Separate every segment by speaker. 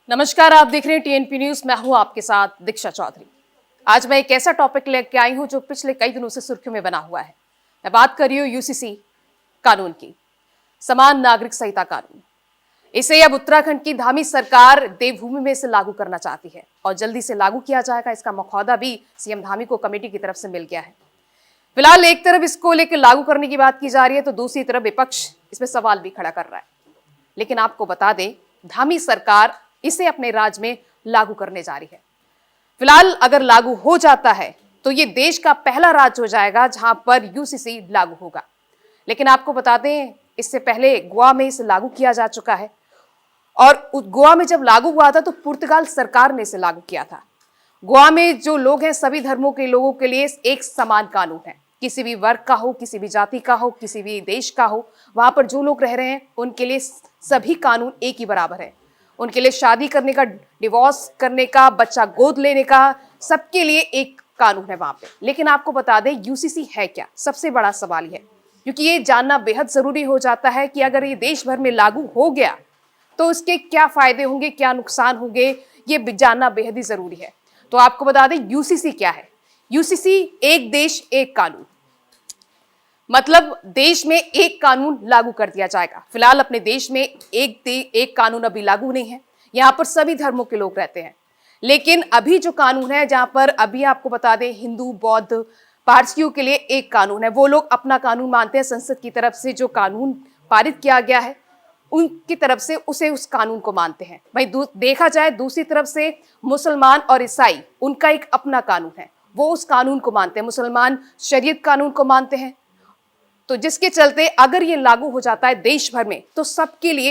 Speaker 1: नमस्कार, आप देख रहे हैं टीएनपी न्यूज। मैं हूं आपके साथ दीक्षा चौधरी। आज मैं एक ऐसा टॉपिक लेकर आई हूं जो पिछले कई दिनों से सुर्खियों में बना हुआ है। मैं बात कर रही हूं यूसीसी कानून की, समान नागरिक संहिता कानून। इसे अब उत्तराखंड की धामी सरकार देवभूमि में इसे लागू करना चाहती है और जल्दी से लागू किया जाएगा। इसका मखौदा भी सीएम धामी को कमेटी की तरफ से मिल गया है। फिलहाल एक तरफ इसको लेकर लागू करने की बात की जा रही है तो दूसरी तरफ विपक्ष इसमें सवाल भी खड़ा कर रहा है। लेकिन आपको बता दें, धामी सरकार इसे अपने राज्य में लागू करने जा रही है। फिलहाल अगर लागू हो जाता है तो ये देश का पहला राज्य हो जाएगा जहां पर यूसीसी लागू होगा। लेकिन आपको बता दें, इससे पहले गोवा में इसे लागू किया जा चुका है और गोवा में जब लागू हुआ था तो पुर्तगाल सरकार ने इसे लागू किया था। गोवा में जो लोग हैं, सभी धर्मों के लोगों के लिए एक समान कानून है। किसी भी वर्ग का हो, किसी भी जाति का हो, किसी भी देश का हो, वहां पर जो लोग रह रहे हैं उनके लिए सभी कानून एक ही बराबर है। उनके लिए शादी करने का, डिवोर्स करने का, बच्चा गोद लेने का, सबके लिए एक कानून है वहां पे। लेकिन आपको बता दें, यूसीसी है क्या? सबसे बड़ा सवाल है, क्योंकि ये जानना बेहद जरूरी हो जाता है कि अगर ये देश भर में लागू हो गया तो उसके क्या फायदे होंगे, क्या नुकसान होंगे, ये जानना बेहद ही जरूरी है। तो आपको बता दें यूसीसी क्या है। यूसीसी एक देश एक कानून, मतलब देश में एक कानून लागू कर दिया जाएगा। फिलहाल अपने देश में एक कानून अभी लागू नहीं है। यहाँ पर सभी धर्मों के लोग रहते हैं। लेकिन अभी जो कानून है, जहाँ पर अभी आपको बता दें हिंदू, बौद्ध, पारसियों के लिए एक कानून है। वो लोग अपना कानून मानते हैं। संसद की तरफ से जो कानून पारित किया गया है उनकी तरफ से उस कानून को मानते हैं। भाई देखा जाए, दूसरी तरफ से मुसलमान और ईसाई, उनका एक अपना कानून है, वो उस कानून को मानते हैं। मुसलमान शरीयत कानून को मानते हैं। तो जिसके चलते अगर ये लागू हो जाता है देश भर में तो सबके लिए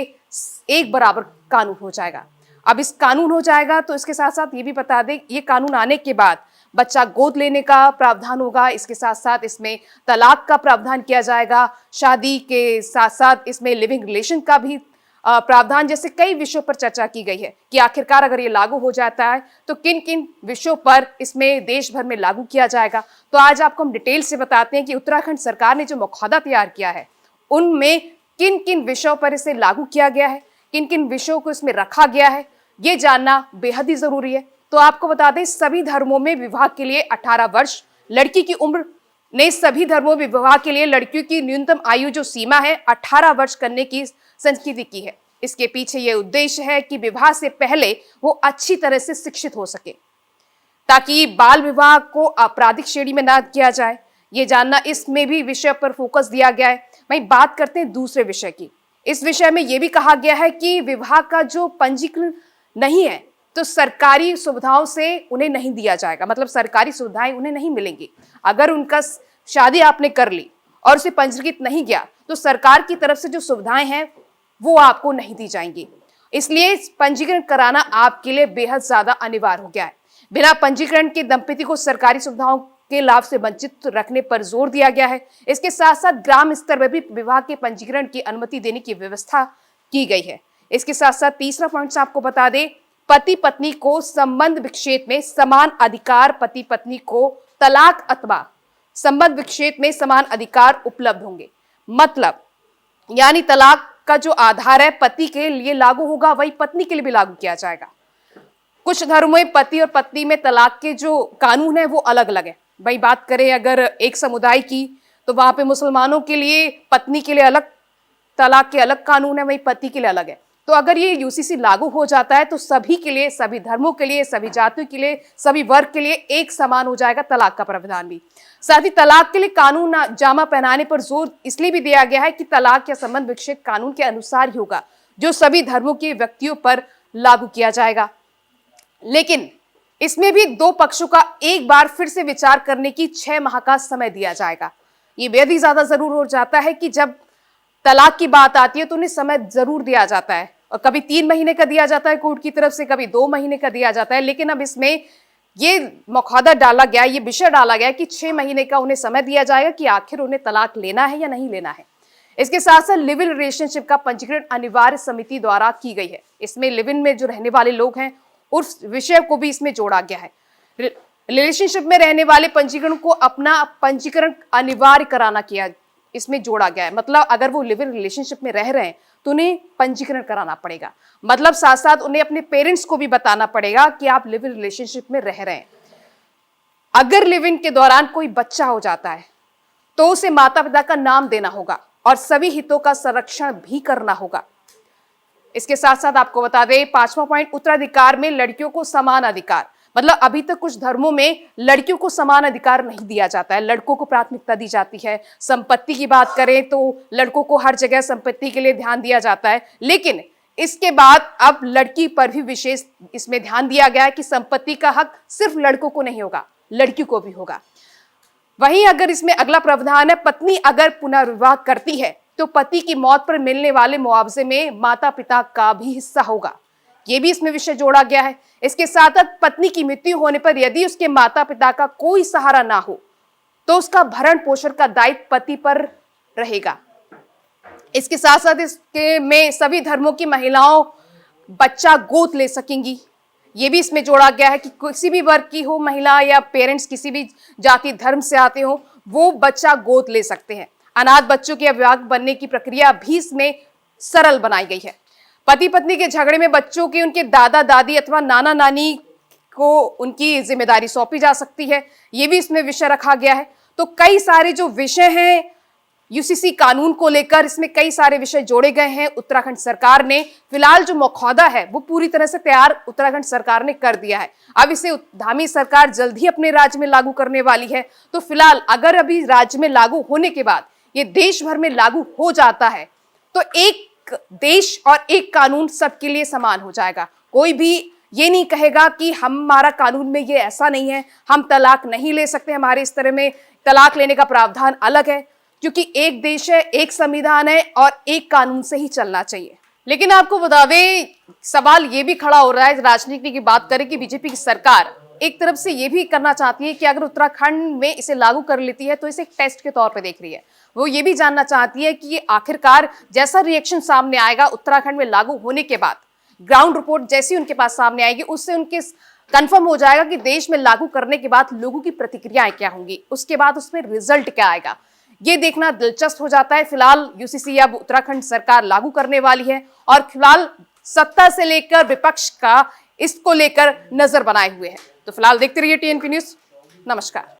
Speaker 1: एक बराबर कानून हो जाएगा। अब इस कानून हो जाएगा तो इसके साथ साथ ये भी बता दें, ये कानून आने के बाद बच्चा गोद लेने का प्रावधान होगा। इसके साथ साथ इसमें तलाक का प्रावधान किया जाएगा। शादी के साथ साथ इसमें लिविंग रिलेशन का भी प्रावधान, जैसे कई विषयों पर चर्चा की गई है कि आखिरकार अगर ये लागू हो जाता है तो किन किन विषयों पर इसमें देश भर में लागू किया जाएगा। तो आज आपको हम डिटेल से बताते हैं कि उत्तराखंड सरकार ने जो मखौदा तैयार किया है उनमें किन किन विषयों पर इसे लागू किया गया है, किन किन विषयों को इसमें रखा गया है, ये जानना बेहद ही जरूरी है। तो आपको बता दें, सभी धर्मों में विवाह के लिए 18 वर्ष लड़की की उम्र ने सभी धर्मों में विवाह के लिए लड़कियों की न्यूनतम आयु जो सीमा है 18 वर्ष करने की संस्कृति की है। इसके पीछे यह उद्देश्य है कि विवाह से पहले वो अच्छी तरह से शिक्षित हो सके, ताकि बाल विवाह को आपराधिक श्रेणी में न किया जाए। ये जानना, इसमें भी विषय पर फोकस दिया गया है। वहीं बात करते हैं दूसरे विषय की। इस विषय में यह भी कहा गया है कि विवाह का जो पंजीकरण नहीं है तो सरकारी सुविधाओं से उन्हें नहीं दिया जाएगा, मतलब सरकारी सुविधाएं उन्हें नहीं मिलेंगी। अगर उनका शादी आपने कर ली और उसे पंजीकृत नहीं किया तो सरकार की तरफ से जो सुविधाएं हैं वो आपको नहीं दी जाएंगी। इसलिए पंजीकरण कराना आपके लिए बेहद ज्यादा अनिवार्य हो गया है। बिना पंजीकरण के दंपति को सरकारी सुविधाओं के लाभ से वंचित रखने पर जोर दिया गया है। इसके साथ साथ ग्राम स्तर पर भी विवाह के पंजीकरण की अनुमति देने की व्यवस्था की गई है। इसके साथ साथ तीसरा पॉइंट आपको बता दें, पति पत्नी को संबंध विच्छेद में समान अधिकार, पति पत्नी को तलाक अथवा संबंध विच्छेद में समान अधिकार उपलब्ध होंगे। मतलब यानी तलाक का जो आधार है पति के लिए लागू होगा, वही पत्नी के लिए भी लागू किया जाएगा। कुछ धर्मों में पति और पत्नी में तलाक के जो कानून है वो अलग अलग है। भाई बात करें अगर एक समुदाय की, तो वहां पे मुसलमानों के लिए पत्नी के लिए अलग तलाक के अलग कानून है, वही पति के लिए अलग है। तो अगर ये यूसीसी लागू हो जाता है तो सभी के लिए, सभी धर्मों के लिए, सभी जातियों के लिए, सभी वर्ग के लिए एक समान हो जाएगा तलाक का प्रावधान भी। साथ ही तलाक के लिए कानून जामा पहनाने पर जोर इसलिए भी दिया गया है कि तलाक या संबंध विच्छेद कानून के अनुसार ही होगा, जो सभी धर्मों के व्यक्तियों पर लागू किया जाएगा। लेकिन इसमें भी दो पक्षों का एक बार फिर से विचार करने की 6 माह का समय दिया जाएगा। ये बेहद ही ज्यादा जरूर हो जाता है कि जब तलाक की बात आती है तो उन्हें समय जरूर दिया जाता है, और कभी 3 महीने का दिया जाता है कोर्ट की तरफ से, कभी 2 महीने का दिया जाता है। लेकिन अब इसमें ये मखौदा डाला गया, ये विषय डाला गया कि 6 महीने का उन्हें समय दिया जाएगा कि आखिर उन्हें तलाक लेना है या नहीं लेना है। इसके साथ साथ लिव इन रिलेशनशिप का पंजीकरण अनिवार्य समिति द्वारा की गई है। इसमें लिव इन में जो रहने वाले लोग हैं उस विषय को भी इसमें जोड़ा गया है। रिलेशनशिप में रहने वाले पंजीकरण को अपना पंजीकरण अनिवार्य कराना किया इसमें जोड़ा गया है। मतलब अगर वो लिव इन रिलेशनशिप में रह रहे हैं तो उन्हें पंजीकरण कराना पड़ेगा। मतलब साथ साथ उन्हें अपने पेरेंट्स को भी बताना पड़ेगा कि आप लिव इन रिलेशनशिप में रह रहे हैं। अगर लिव इन के दौरान कोई बच्चा हो जाता है तो उसे माता पिता का नाम देना होगा और सभी हितों का संरक्षण भी करना होगा। इसके साथ साथ आपको बता दें, 5वां पॉइंट, उत्तराधिकार में लड़कियों को समान अधिकार। मतलब अभी तक कुछ धर्मों में लड़कियों को समान अधिकार नहीं दिया जाता है, लड़कों को प्राथमिकता दी जाती है। संपत्ति की बात करें तो लड़कों को हर जगह संपत्ति के लिए ध्यान दिया जाता है, लेकिन इसके बाद अब लड़की पर भी विशेष इसमें ध्यान दिया गया है कि संपत्ति का हक सिर्फ लड़कों को नहीं होगा, लड़कियों को भी होगा। वहीं अगर इसमें अगला प्रावधान है, पत्नी अगर पुनर्विवाह करती है तो पति की मौत पर मिलने वाले मुआवजे में माता पिता का भी हिस्सा होगा। यह भी इसमें विषय जोड़ा गया है। इसके साथ साथ पत्नी की मृत्यु होने पर यदि उसके माता पिता का कोई सहारा ना हो तो उसका भरण पोषण का दायित्व पति पर रहेगा। इसके साथ साथ इसके में सभी धर्मों की महिलाओं बच्चा गोद ले सकेंगी। ये भी इसमें जोड़ा गया है कि किसी भी वर्ग की हो महिला या पेरेंट्स किसी भी जाति धर्म से आते हो, वो बच्चा गोद ले सकते हैं। अनाथ बच्चों के अभिभावक बनने की प्रक्रिया भी इसमें सरल बनाई गई है। पति पत्नी के झगड़े में बच्चों के उनके दादा दादी अथवा नाना नानी को उनकी जिम्मेदारी सौंपी जा सकती है। ये भी इसमें विषय रखा गया है। तो कई सारे जो विषय हैं यूसीसी कानून को लेकर, इसमें कई सारे विषय जोड़े गए हैं। उत्तराखंड सरकार ने फिलहाल जो मखौदा है वो पूरी तरह से तैयार उत्तराखंड सरकार ने कर दिया है। अब इसे धामी सरकार जल्द ही अपने राज्य में लागू करने वाली है। तो फिलहाल अगर अभी राज्य में लागू होने के बाद ये देश भर में लागू हो जाता है तो एक देश और एक कानून सबके लिए समान हो जाएगा। कोई भी ये नहीं कहेगा कि हमारा कानून में ये ऐसा नहीं है, हम तलाक नहीं ले सकते, हमारे इस तरह में तलाक लेने का प्रावधान अलग है, क्योंकि एक देश है, एक संविधान है और एक कानून से ही चलना चाहिए। लेकिन आपको बता दें, सवाल ये भी खड़ा हो रहा है, राजनीति की बात करें, कि बीजेपी की सरकार एक तरफ से ये भी करना चाहती है कि अगर उत्तराखंड में इसे लागू कर लेती है तो इसे एक टेस्ट के तौर पे देख रही है। वो ये भी जानना चाहती है कि ये आखिरकार जैसा रिएक्शन सामने आएगा उत्तराखंड में लागू होने के बाद, ग्राउंड रिपोर्ट जैसी उनके पास सामने आएगी, उससे उनके कंफर्म हो जाएगा कि देश में लागू करने के बाद लोगों की प्रतिक्रियाएं क्या होंगी, उसके बाद उसमें रिजल्ट क्या आएगा, ये देखना दिलचस्प हो जाता है। फिलहाल यूसीसी अब उत्तराखंड सरकार लागू करने वाली है और फिलहाल सत्ता से लेकर विपक्ष का इसको लेकर नजर बनाए हुए है। तो फिलहाल देखते रहिए टीएनपी न्यूज। नमस्कार।